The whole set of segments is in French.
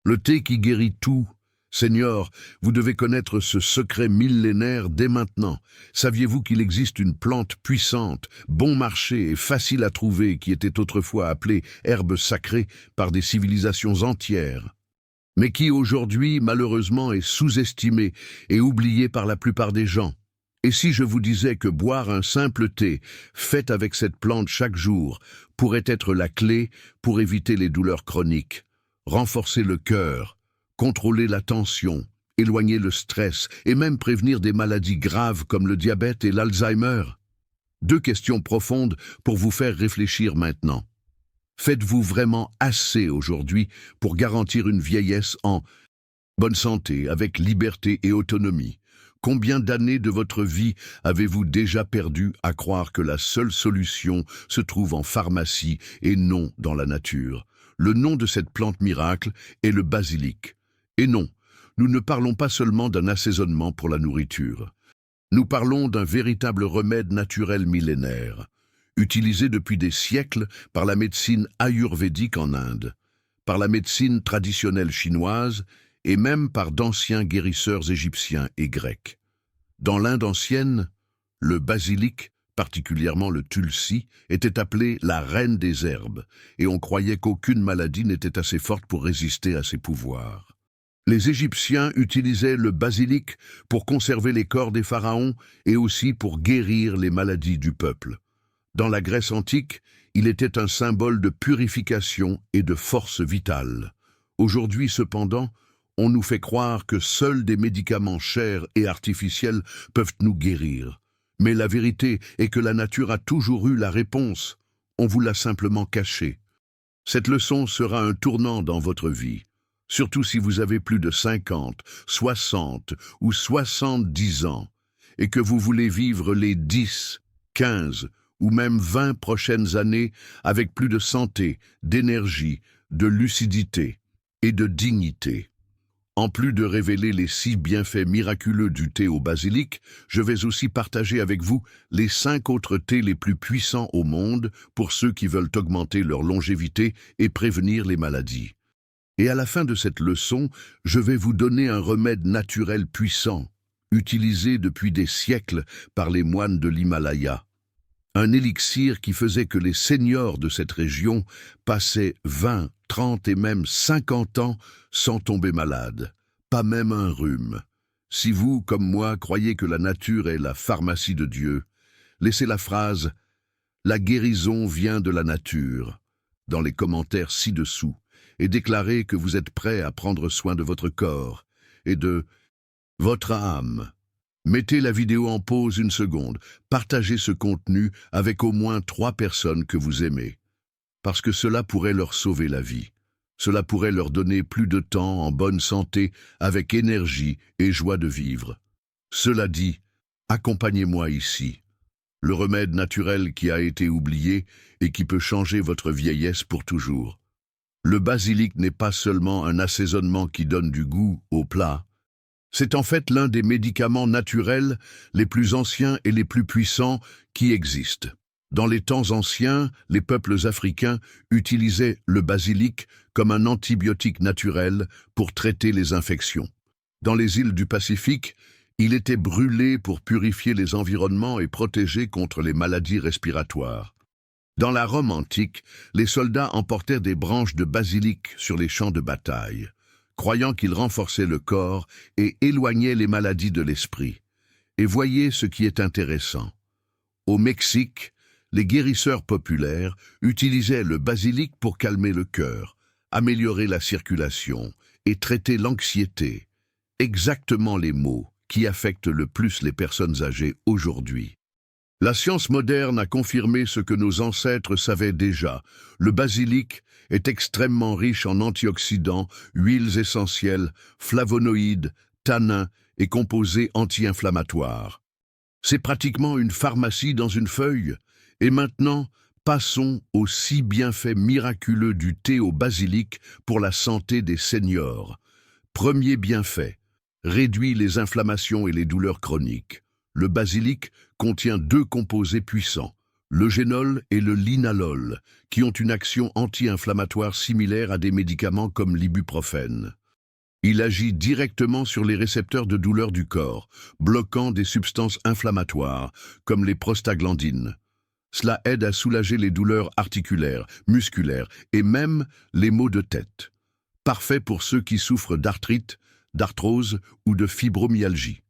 Le thé qui guérit tout. Seigneur, vous devez connaître ce secret millénaire dès maintenant. Saviez-vous qu'il existe une plante puissante, bon marché et facile à trouver qui était autrefois appelée herbe sacrée par des civilisations entières, mais qui aujourd'hui, malheureusement, est sous-estimée et oubliée par la plupart des gens? Et si je vous disais que boire un simple thé, fait avec cette plante chaque jour, pourrait être la clé pour éviter les douleurs chroniques, renforcer le cœur, contrôler la tension, éloigner le stress et même prévenir des maladies graves comme le diabète et l'Alzheimer? Deux questions profondes pour vous faire réfléchir maintenant. Faites-vous vraiment assez aujourd'hui pour garantir une vieillesse en bonne santé, avec liberté et autonomie? Combien d'années de votre vie avez-vous déjà perdu à croire que la seule solution se trouve en pharmacie et non dans la nature? Le nom de cette plante miracle est le basilic. Et non, nous ne parlons pas seulement d'un assaisonnement pour la nourriture. Nous parlons d'un véritable remède naturel millénaire, utilisé depuis des siècles par la médecine ayurvédique en Inde, par la médecine traditionnelle chinoise et même par d'anciens guérisseurs égyptiens et grecs. Dans l'Inde ancienne, le basilic, particulièrement le tulsi, était appelé la reine des herbes, et on croyait qu'aucune maladie n'était assez forte pour résister à ses pouvoirs. Les Égyptiens utilisaient le basilic pour conserver les corps des pharaons et aussi pour guérir les maladies du peuple. Dans la Grèce antique, il était un symbole de purification et de force vitale. Aujourd'hui, cependant, on nous fait croire que seuls des médicaments chers et artificiels peuvent nous guérir. Mais la vérité est que la nature a toujours eu la réponse. On vous l'a simplement cachée. Cette leçon sera un tournant dans votre vie. Surtout si vous avez plus de 50, 60 ou 70 ans et que vous voulez vivre les 10, 15 ou même 20 prochaines années avec plus de santé, d'énergie, de lucidité et de dignité. En plus de révéler les 6 bienfaits miraculeux du thé au basilic, je vais aussi partager avec vous les 5 autres thés les plus puissants au monde pour ceux qui veulent augmenter leur longévité et prévenir les maladies. Et à la fin de cette leçon, je vais vous donner un remède naturel puissant, utilisé depuis des siècles par les moines de l'Himalaya. Un élixir qui faisait que les seniors de cette région passaient 20, 30 et même 50 ans sans tomber malades, pas même un rhume. Si vous, comme moi, croyez que la nature est la pharmacie de Dieu, laissez la phrase « La guérison vient de la nature » dans les commentaires ci-dessous, et déclarez que vous êtes prêt à prendre soin de votre corps et de votre âme. Mettez la vidéo en pause une seconde, partagez ce contenu avec au moins 3 personnes que vous aimez, parce que cela pourrait leur sauver la vie. Cela pourrait leur donner plus de temps en bonne santé, avec énergie et joie de vivre. Cela dit, accompagnez-moi ici, le remède naturel qui a été oublié et qui peut changer votre vieillesse pour toujours. Le basilic n'est pas seulement un assaisonnement qui donne du goût au plat. C'est en fait l'un des médicaments naturels les plus anciens et les plus puissants qui existent. Dans les temps anciens, les peuples africains utilisaient le basilic comme un antibiotique naturel pour traiter les infections. Dans les îles du Pacifique, il était brûlé pour purifier les environnements et protéger contre les maladies respiratoires. Dans la Rome antique, les soldats emportaient des branches de basilic sur les champs de bataille, croyant qu'ils renforçaient le corps et éloignaient les maladies de l'esprit. Et voyez ce qui est intéressant. Au Mexique, les guérisseurs populaires utilisaient le basilic pour calmer le cœur, améliorer la circulation et traiter l'anxiété, exactement les maux qui affectent le plus les personnes âgées aujourd'hui. La science moderne a confirmé ce que nos ancêtres savaient déjà. Le basilic est extrêmement riche en antioxydants, huiles essentielles, flavonoïdes, tanins et composés anti-inflammatoires. C'est pratiquement une pharmacie dans une feuille. Et maintenant, passons aux 6 bienfaits miraculeux du thé au basilic pour la santé des seniors. Premier bienfait, réduit les inflammations et les douleurs chroniques. Le basilic contient 2 composés puissants, l'eugénol et le linalol, qui ont une action anti-inflammatoire similaire à des médicaments comme l'ibuprofène. Il agit directement sur les récepteurs de douleur du corps, bloquant des substances inflammatoires, comme les prostaglandines. Cela aide à soulager les douleurs articulaires, musculaires et même les maux de tête. Parfait pour ceux qui souffrent d'arthrite, d'arthrose ou de fibromyalgie.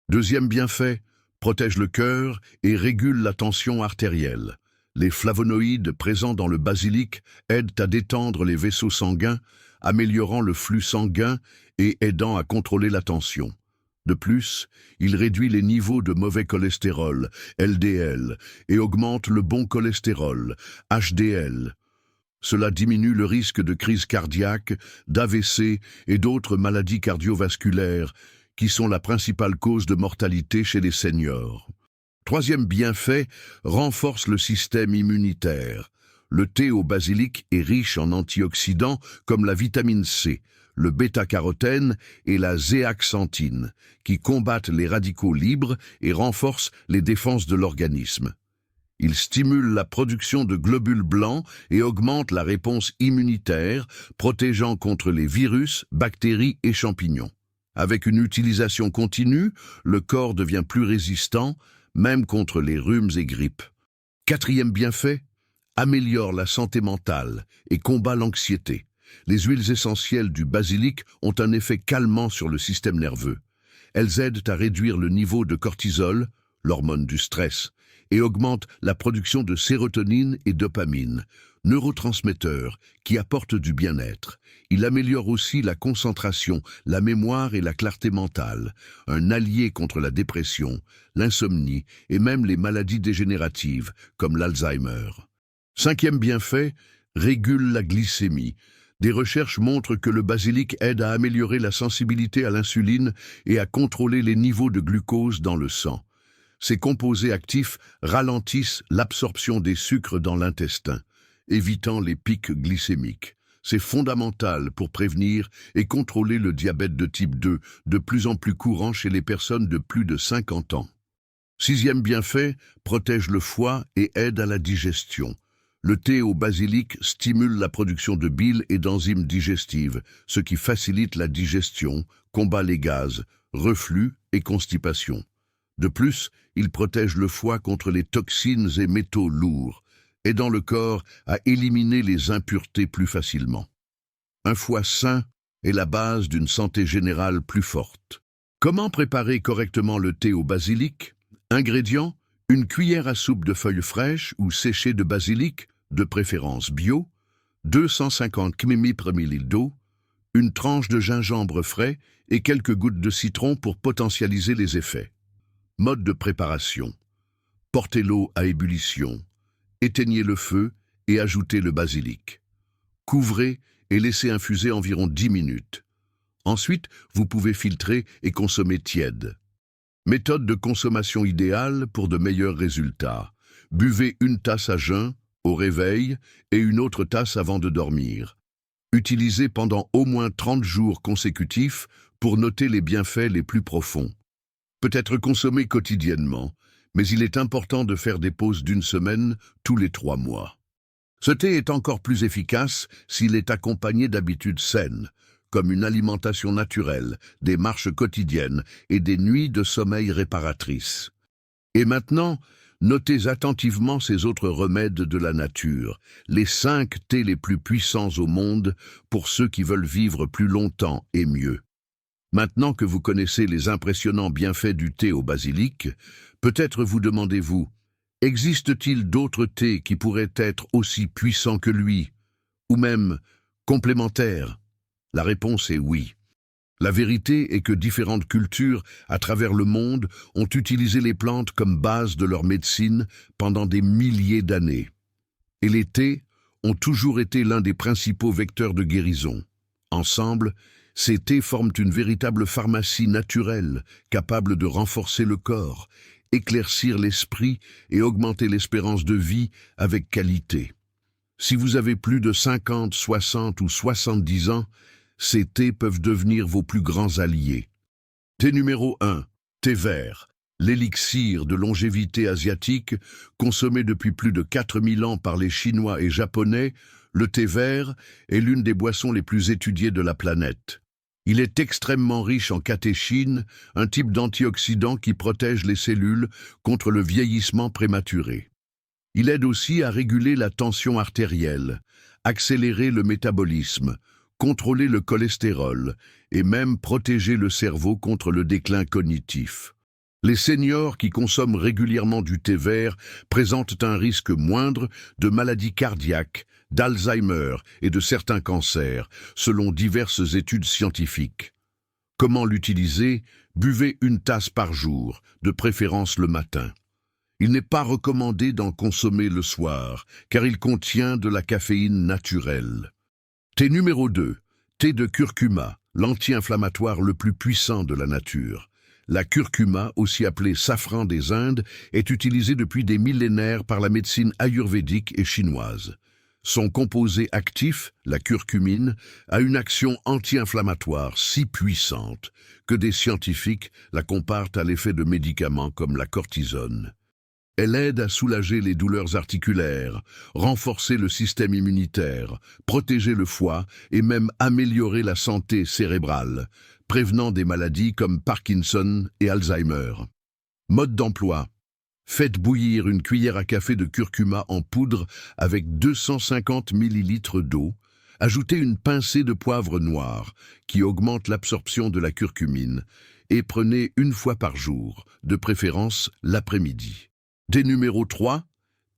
Deuxième bienfait, protège le cœur et régule la tension artérielle. Les flavonoïdes présents dans le basilic aident à détendre les vaisseaux sanguins, améliorant le flux sanguin et aidant à contrôler la tension. De plus, il réduit les niveaux de mauvais cholestérol, LDL, et augmente le bon cholestérol, HDL. Cela diminue le risque de crise cardiaque, d'AVC et d'autres maladies cardiovasculaires, qui sont la principale cause de mortalité chez les seniors. Troisième bienfait, renforce le système immunitaire. Le thé au basilic est riche en antioxydants comme la vitamine C, le bêta-carotène et la zéaxanthine, qui combattent les radicaux libres et renforcent les défenses de l'organisme. Il stimule la production de globules blancs et augmente la réponse immunitaire, protégeant contre les virus, bactéries et champignons. Avec une utilisation continue, le corps devient plus résistant, même contre les rhumes et grippes. Quatrième bienfait, améliore la santé mentale et combat l'anxiété. Les huiles essentielles du basilic ont un effet calmant sur le système nerveux. Elles aident à réduire le niveau de cortisol, l'hormone du stress, et augmentent la production de sérotonine et dopamine, neurotransmetteurs qui apportent du bien-être. Il améliore aussi la concentration, la mémoire et la clarté mentale, un allié contre la dépression, l'insomnie et même les maladies dégénératives comme l'Alzheimer. Cinquième bienfait, régule la glycémie. Des recherches montrent que le basilic aide à améliorer la sensibilité à l'insuline et à contrôler les niveaux de glucose dans le sang. Ces composés actifs ralentissent l'absorption des sucres dans l'intestin, évitant les pics glycémiques. C'est fondamental pour prévenir et contrôler le diabète de type 2, de plus en plus courant chez les personnes de plus de 50 ans. Sixième bienfait, protège le foie et aide à la digestion. Le thé au basilic stimule la production de bile et d'enzymes digestives, ce qui facilite la digestion, combat les gaz, reflux et constipation. De plus, il protège le foie contre les toxines et métaux lourds, aidant le corps à éliminer les impuretés plus facilement. Un foie sain est la base d'une santé générale plus forte. Comment préparer correctement le thé au basilic? Ingrédients: une cuillère à soupe de feuilles fraîches ou séchées de basilic, de préférence bio, 250 ml par millilitre d'eau, une tranche de gingembre frais et quelques gouttes de citron pour potentialiser les effets. Mode de préparation: portez l'eau à ébullition, éteignez le feu et ajoutez le basilic. Couvrez et laissez infuser environ 10 minutes. Ensuite, vous pouvez filtrer et consommer tiède. Méthode de consommation idéale pour de meilleurs résultats. Buvez une tasse à jeun, au réveil, et une autre tasse avant de dormir. Utilisez pendant au moins 30 jours consécutifs pour noter les bienfaits les plus profonds. Peut être consommé quotidiennement, mais il est important de faire des pauses d'une semaine tous les 3 mois. Ce thé est encore plus efficace s'il est accompagné d'habitudes saines, comme une alimentation naturelle, des marches quotidiennes et des nuits de sommeil réparatrices. Et maintenant, notez attentivement ces autres remèdes de la nature, les 5 thés les plus puissants au monde pour ceux qui veulent vivre plus longtemps et mieux. Maintenant que vous connaissez les impressionnants bienfaits du thé au basilic, peut-être vous demandez-vous, existe-t-il d'autres thés qui pourraient être aussi puissants que lui, ou même complémentaires? La réponse est oui. La vérité est que différentes cultures à travers le monde ont utilisé les plantes comme base de leur médecine pendant des milliers d'années. Et les thés ont toujours été l'un des principaux vecteurs de guérison. Ensemble, ces thés forment une véritable pharmacie naturelle, capable de renforcer le corps, éclaircir l'esprit et augmenter l'espérance de vie avec qualité. Si vous avez plus de 50, 60 ou 70 ans, ces thés peuvent devenir vos plus grands alliés. Thé numéro 1, thé vert. L'élixir de longévité asiatique, consommé depuis plus de 4000 ans par les Chinois et Japonais, le thé vert est l'une des boissons les plus étudiées de la planète. Il est extrêmement riche en catéchine, un type d'antioxydant qui protège les cellules contre le vieillissement prématuré. Il aide aussi à réguler la tension artérielle, accélérer le métabolisme, contrôler le cholestérol et même protéger le cerveau contre le déclin cognitif. Les seniors qui consomment régulièrement du thé vert présentent un risque moindre de maladies cardiaques, d'Alzheimer et de certains cancers, selon diverses études scientifiques. Comment l'utiliser? Buvez une tasse par jour, de préférence le matin. Il n'est pas recommandé d'en consommer le soir, car il contient de la caféine naturelle. Thé numéro 2. Thé de curcuma, l'anti-inflammatoire le plus puissant de la nature. La curcuma, aussi appelée safran des Indes, est utilisée depuis des millénaires par la médecine ayurvédique et chinoise. Son composé actif, la curcumine, a une action anti-inflammatoire si puissante que des scientifiques la comparent à l'effet de médicaments comme la cortisone. Elle aide à soulager les douleurs articulaires, renforcer le système immunitaire, protéger le foie et même améliorer la santé cérébrale, prévenant des maladies comme Parkinson et Alzheimer. Mode d'emploi. Faites bouillir une cuillère à café de curcuma en poudre avec 250 ml d'eau. Ajoutez une pincée de poivre noir qui augmente l'absorption de la curcumine et prenez une fois par jour, de préférence l'après-midi. Thé numéro 3,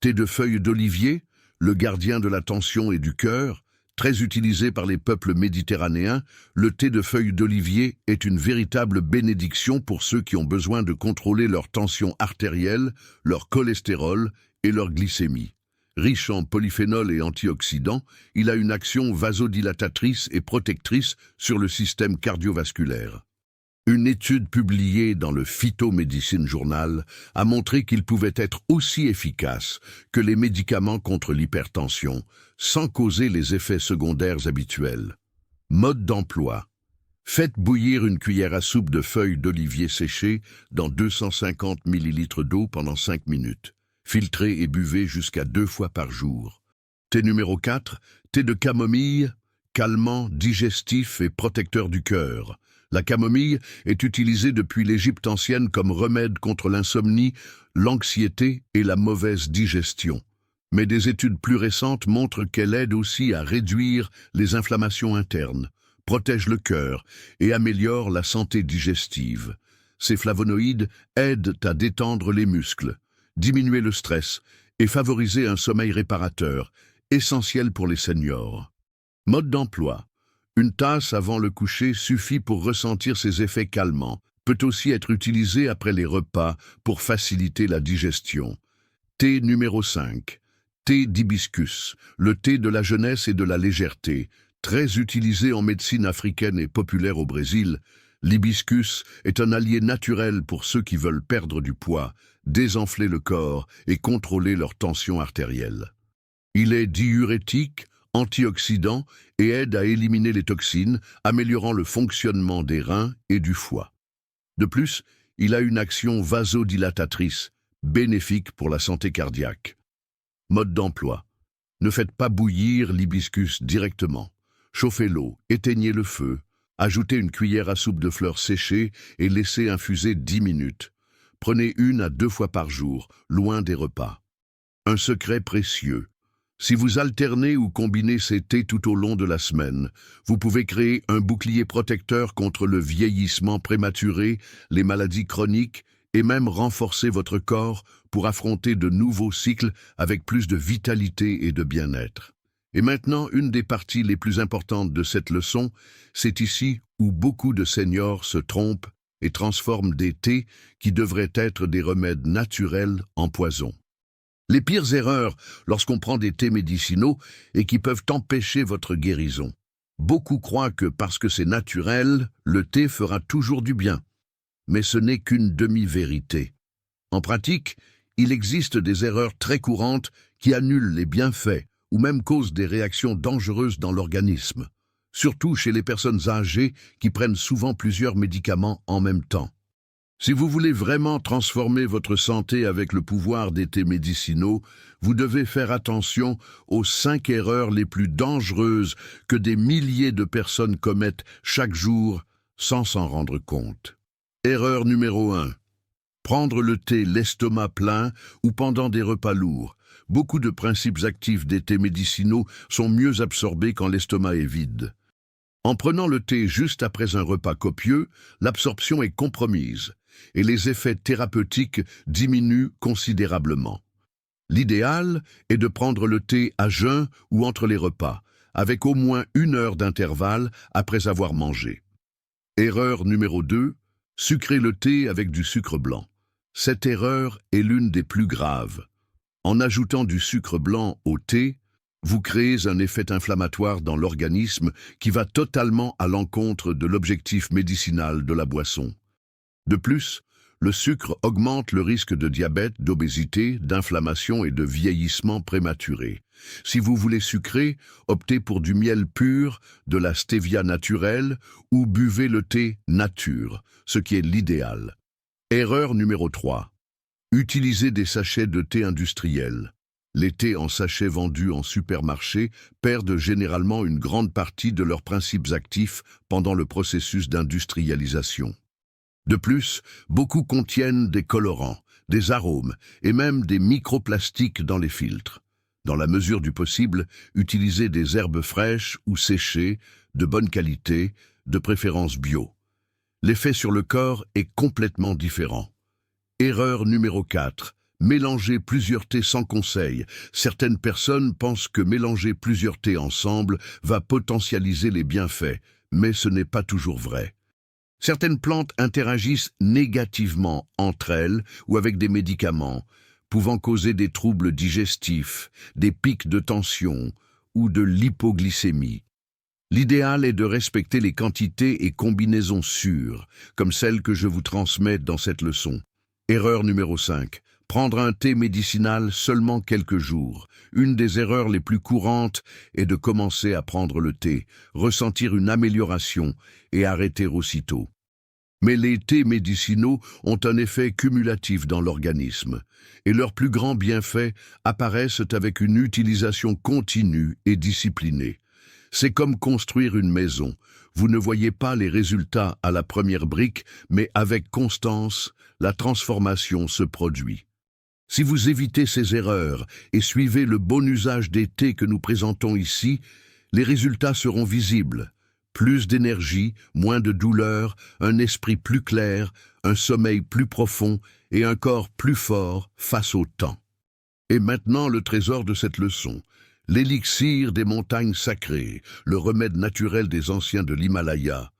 thé de feuilles d'olivier, le gardien de la tension et du cœur. Très utilisé par les peuples méditerranéens, le thé de feuilles d'olivier est une véritable bénédiction pour ceux qui ont besoin de contrôler leur tension artérielle, leur cholestérol et leur glycémie. Riche en polyphénols et antioxydants, il a une action vasodilatatrice et protectrice sur le système cardiovasculaire. Une étude publiée dans le Phytomedicine Journal a montré qu'il pouvait être aussi efficace que les médicaments contre l'hypertension, sans causer les effets secondaires habituels. Mode d'emploi. Faites bouillir une cuillère à soupe de feuilles d'olivier séchées dans 250 ml d'eau pendant 5 minutes. Filtrez et buvez jusqu'à 2 fois par jour. Thé numéro 4, thé de camomille, calmant, digestif et protecteur du cœur. La camomille est utilisée depuis l'Égypte ancienne comme remède contre l'insomnie, l'anxiété et la mauvaise digestion. Mais des études plus récentes montrent qu'elle aide aussi à réduire les inflammations internes, protège le cœur et améliore la santé digestive. Ces flavonoïdes aident à détendre les muscles, diminuer le stress et favoriser un sommeil réparateur, essentiel pour les seniors. Mode d'emploi. Une tasse avant le coucher suffit pour ressentir ses effets calmants. Peut aussi être utilisé après les repas pour faciliter la digestion. Thé numéro 5. Thé d'hibiscus, le thé de la jeunesse et de la légèreté. Très utilisé en médecine africaine et populaire au Brésil, l'hibiscus est un allié naturel pour ceux qui veulent perdre du poids, désenfler le corps et contrôler leur tension artérielle. Il est diurétique, antioxydant et aide à éliminer les toxines, améliorant le fonctionnement des reins et du foie. De plus, il a une action vasodilatatrice, bénéfique pour la santé cardiaque. Mode d'emploi. Ne faites pas bouillir l'hibiscus directement. Chauffez l'eau, éteignez le feu, ajoutez une cuillère à soupe de fleurs séchées et laissez infuser 10 minutes. Prenez 1 à 2 fois par jour, loin des repas. Un secret précieux. Si vous alternez ou combinez ces thés tout au long de la semaine, vous pouvez créer un bouclier protecteur contre le vieillissement prématuré, les maladies chroniques et même renforcer votre corps pour affronter de nouveaux cycles avec plus de vitalité et de bien-être. Et maintenant, une des parties les plus importantes de cette leçon, c'est ici où beaucoup de seniors se trompent et transforment des thés qui devraient être des remèdes naturels en poison. Les pires erreurs lorsqu'on prend des thés médicinaux et qui peuvent empêcher votre guérison. Beaucoup croient que parce que c'est naturel, le thé fera toujours du bien. Mais ce n'est qu'une demi-vérité. En pratique, il existe des erreurs très courantes qui annulent les bienfaits ou même causent des réactions dangereuses dans l'organisme, surtout chez les personnes âgées qui prennent souvent plusieurs médicaments en même temps. Si vous voulez vraiment transformer votre santé avec le pouvoir des thés médicinaux, vous devez faire attention aux 5 erreurs les plus dangereuses que des milliers de personnes commettent chaque jour sans s'en rendre compte. Erreur numéro 1. Prendre le thé l'estomac plein ou pendant des repas lourds. Beaucoup de principes actifs des thés médicinaux sont mieux absorbés quand l'estomac est vide. En prenant le thé juste après un repas copieux, l'absorption est compromise et les effets thérapeutiques diminuent considérablement. L'idéal est de prendre le thé à jeun ou entre les repas, avec au moins 1 heure d'intervalle après avoir mangé. Erreur numéro 2. Sucrer le thé avec du sucre blanc. Cette erreur est l'une des plus graves. En ajoutant du sucre blanc au thé, vous créez un effet inflammatoire dans l'organisme qui va totalement à l'encontre de l'objectif médicinal de la boisson. De plus, le sucre augmente le risque de diabète, d'obésité, d'inflammation et de vieillissement prématuré. Si vous voulez sucrer, optez pour du miel pur, de la stevia naturelle ou buvez le thé nature, ce qui est l'idéal. Erreur numéro 3. Utilisez des sachets de thé industriels. Les thés en sachet vendus en supermarché perdent généralement une grande partie de leurs principes actifs pendant le processus d'industrialisation. De plus, beaucoup contiennent des colorants, des arômes et même des microplastiques dans les filtres. Dans la mesure du possible, utilisez des herbes fraîches ou séchées, de bonne qualité, de préférence bio. L'effet sur le corps est complètement différent. Erreur numéro 4. Mélanger plusieurs thés sans conseil. Certaines personnes pensent que mélanger plusieurs thés ensemble va potentialiser les bienfaits, mais ce n'est pas toujours vrai. Certaines plantes interagissent négativement entre elles ou avec des médicaments, pouvant causer des troubles digestifs, des pics de tension ou de l'hypoglycémie. L'idéal est de respecter les quantités et combinaisons sûres, comme celles que je vous transmets dans cette leçon. Erreur numéro 5. Prendre un thé médicinal seulement quelques jours. Une des erreurs les plus courantes est de commencer à prendre le thé, ressentir une amélioration et arrêter aussitôt. Mais les thés médicinaux ont un effet cumulatif dans l'organisme, et leurs plus grands bienfaits apparaissent avec une utilisation continue et disciplinée. C'est comme construire une maison. Vous ne voyez pas les résultats à la première brique, mais avec constance, la transformation se produit. Si vous évitez ces erreurs et suivez le bon usage des thés que nous présentons ici, les résultats seront visibles. Plus d'énergie, moins de douleur, un esprit plus clair, un sommeil plus profond et un corps plus fort face au temps. Et maintenant le trésor de cette leçon. L'élixir des montagnes sacrées, le remède naturel des anciens de l'Himalaya.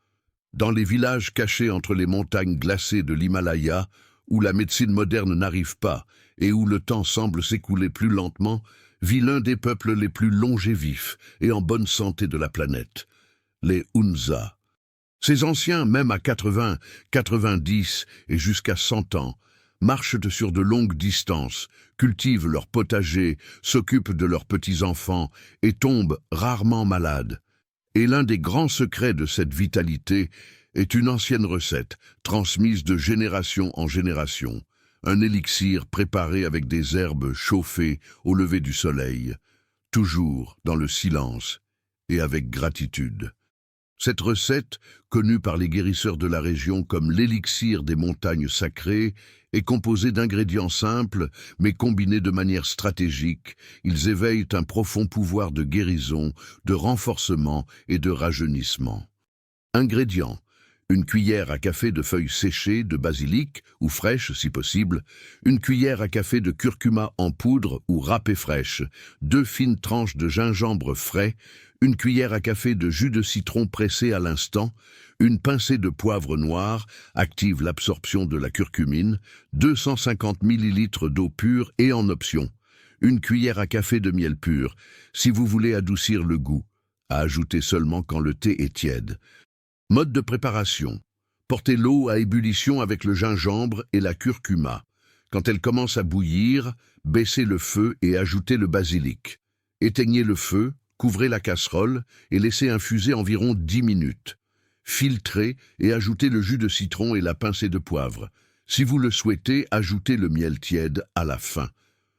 Dans les villages cachés entre les montagnes glacées de l'Himalaya, où la médecine moderne n'arrive pas et où le temps semble s'écouler plus lentement, vit l'un des peuples les plus longévifs et en bonne santé de la planète, les Hunza. Ces anciens, même à 80, 90 et jusqu'à 100 ans, marchent sur de longues distances, cultivent leurs potagers, s'occupent de leurs petits-enfants et tombent rarement malades. Et l'un des grands secrets de cette vitalité est une ancienne recette, transmise de génération en génération, un élixir préparé avec des herbes chauffées au lever du soleil, toujours dans le silence et avec gratitude. Cette recette, connue par les guérisseurs de la région comme l'élixir des montagnes sacrées, est composée d'ingrédients simples, mais combinés de manière stratégique. Ils éveillent un profond pouvoir de guérison, de renforcement et de rajeunissement. Ingrédients: une cuillère à café de feuilles séchées de basilic, ou fraîches si possible, une cuillère à café de curcuma en poudre ou râpée fraîche, 2 fines tranches de gingembre frais, une cuillère à café de jus de citron pressé à l'instant, une pincée de poivre noir, active l'absorption de la curcumine, 250 ml d'eau pure et en option, une cuillère à café de miel pur, si vous voulez adoucir le goût, à ajouter seulement quand le thé est tiède. Mode de préparation. Portez l'eau à ébullition avec le gingembre et la curcuma. Quand elle commence à bouillir, baissez le feu et ajoutez le basilic. Éteignez le feu, couvrez la casserole et laissez infuser environ 10 minutes. Filtrez et ajoutez le jus de citron et la pincée de poivre. Si vous le souhaitez, ajoutez le miel tiède à la fin.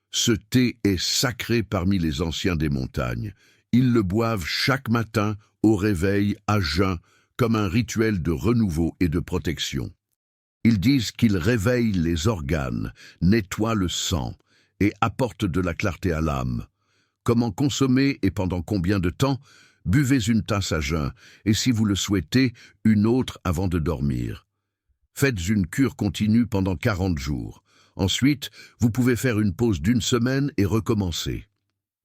Ce thé est sacré parmi les anciens des montagnes. Ils le boivent chaque matin, au réveil, à jeun, comme un rituel de renouveau et de protection. Ils disent qu'il réveille les organes, nettoie le sang et apporte de la clarté à l'âme. Comment consommer et pendant combien de temps? Buvez une tasse à jeun et si vous le souhaitez, une autre avant de dormir. Faites une cure continue pendant 40 jours. Ensuite, vous pouvez faire une pause d'1 semaine et recommencer.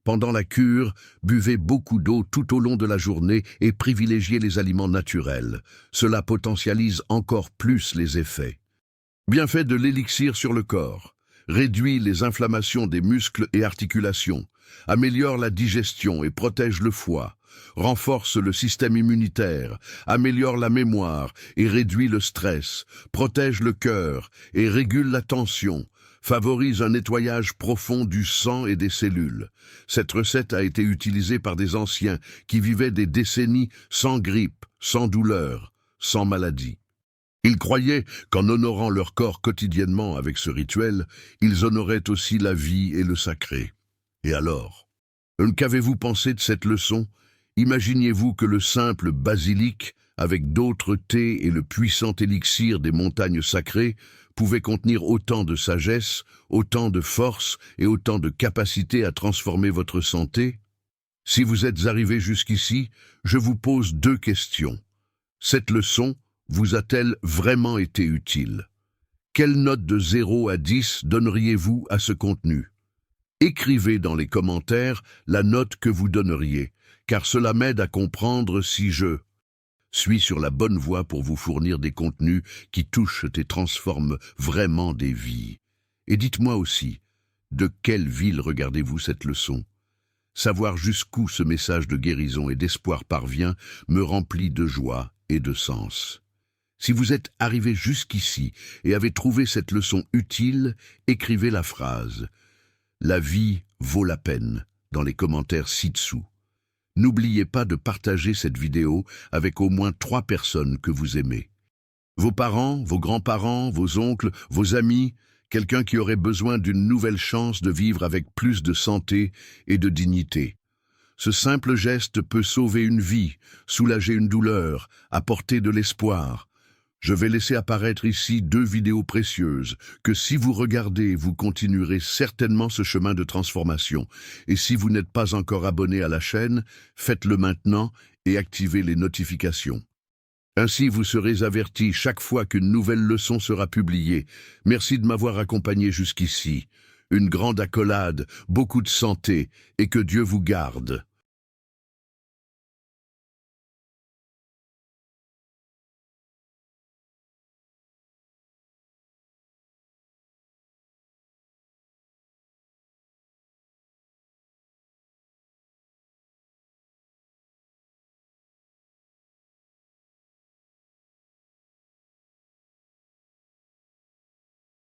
Pendant la cure, buvez beaucoup d'eau tout au long de la journée et privilégiez les aliments naturels. Cela potentialise encore plus les effets. Bienfait de l'élixir sur le corps. Réduit les inflammations des muscles et articulations. Améliore la digestion et protège le foie. Renforce le système immunitaire. Améliore la mémoire et réduit le stress. Protège le cœur et régule la tension. Favorise un nettoyage profond du sang et des cellules. Cette recette a été utilisée par des anciens qui vivaient des décennies sans grippe, sans douleur, sans maladie. Ils croyaient qu'en honorant leur corps quotidiennement avec ce rituel, ils honoraient aussi la vie et le sacré. Et alors, qu'avez-vous pensé de cette leçon? Imaginiez-vous que le simple basilic, avec d'autres thés et le puissant élixir des montagnes sacrées, pouvait contenir autant de sagesse, autant de force et autant de capacité à transformer votre santé? Si vous êtes arrivé jusqu'ici, je vous pose 2 questions. Cette leçon vous a-t-elle vraiment été utile? Quelle note de 0 à 10 donneriez-vous à ce contenu? Écrivez dans les commentaires la note que vous donneriez, car cela m'aide à comprendre si je suis sur la bonne voie pour vous fournir des contenus qui touchent et transforment vraiment des vies. Et dites-moi aussi, de quelle ville regardez-vous cette leçon? Savoir jusqu'où ce message de guérison et d'espoir parvient me remplit de joie et de sens. Si vous êtes arrivé jusqu'ici et avez trouvé cette leçon utile, écrivez la phrase « La vie vaut la peine » dans les commentaires ci-dessous. N'oubliez pas de partager cette vidéo avec au moins 3 personnes que vous aimez. Vos parents, vos grands-parents, vos oncles, vos amis, quelqu'un qui aurait besoin d'une nouvelle chance de vivre avec plus de santé et de dignité. Ce simple geste peut sauver une vie, soulager une douleur, apporter de l'espoir. Je vais laisser apparaître ici 2 vidéos précieuses que si vous regardez, vous continuerez certainement ce chemin de transformation. Et si vous n'êtes pas encore abonné à la chaîne, faites-le maintenant et activez les notifications. Ainsi, vous serez averti chaque fois qu'une nouvelle leçon sera publiée. Merci de m'avoir accompagné jusqu'ici. Une grande accolade, beaucoup de santé et que Dieu vous garde.